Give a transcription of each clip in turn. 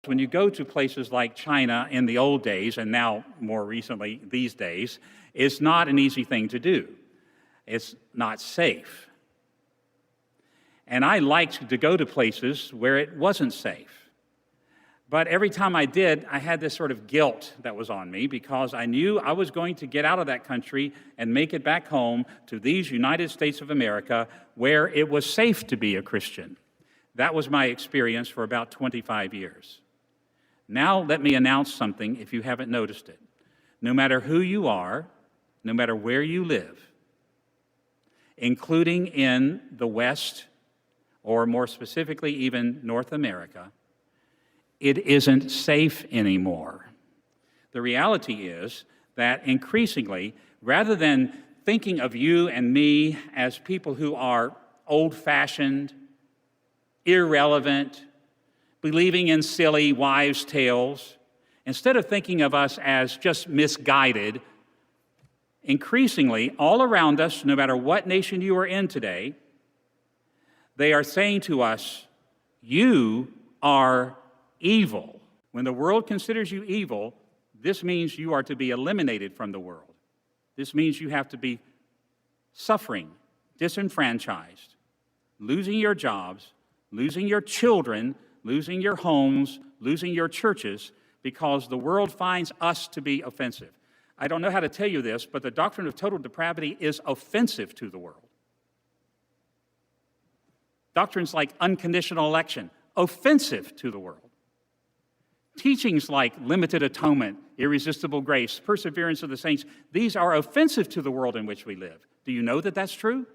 When you go to places like China in the old days, and now more recently these days, it's not an easy thing to do. It's not safe. And I liked to go to places where it wasn't safe. But every time I did, I had this sort of guilt that was on me because I knew I was going to get out of that country and make it back home to these United States of America where it was safe to be a Christian. That was my experience for about 25 years. Now let me announce something if you haven't noticed it. No matter who you are, no matter where you live, including in the West, or more specifically even North America, it isn't safe anymore. The reality is that increasingly, rather than thinking of you and me as people who are old-fashioned, irrelevant, believing in silly wives' tales, instead of thinking of us as just misguided, increasingly, all around us, no matter what nation you are in today, they are saying to us, you are evil. When the world considers you evil, this means you are to be eliminated from the world. This means you have to be suffering, disenfranchised, losing your jobs, losing your children, losing your homes, losing your churches, because the world finds us to be offensive. I don't know how to tell you this, but the doctrine of total depravity is offensive to the world. Doctrines like unconditional election, offensive to the world. Teachings like limited atonement, irresistible grace, perseverance of the saints, these are offensive to the world in which we live. Do you know that that's true?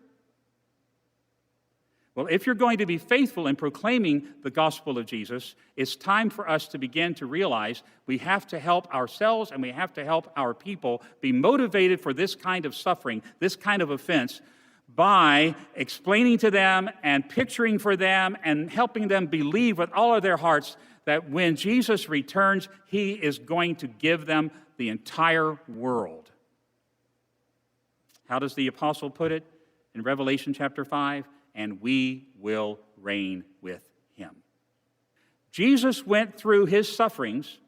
Well, if you're going to be faithful in proclaiming the gospel of Jesus, it's time for us to begin to realize we have to help ourselves and we have to help our people be motivated for this kind of suffering, this kind of offense, by explaining to them and picturing for them and helping them believe with all of their hearts that when Jesus returns, he is going to give them the entire world. How does the apostle put it in Revelation chapter 5? And we will reign with him. Jesus went through his sufferings,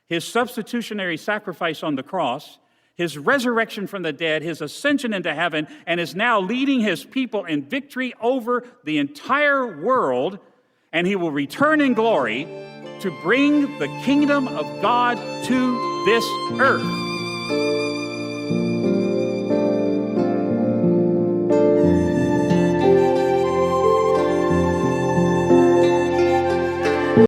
his substitutionary sacrifice on the cross, his resurrection from the dead, his ascension into heaven, and is now leading his people in victory over the entire world, and he will return in glory to bring the kingdom of God to this earth.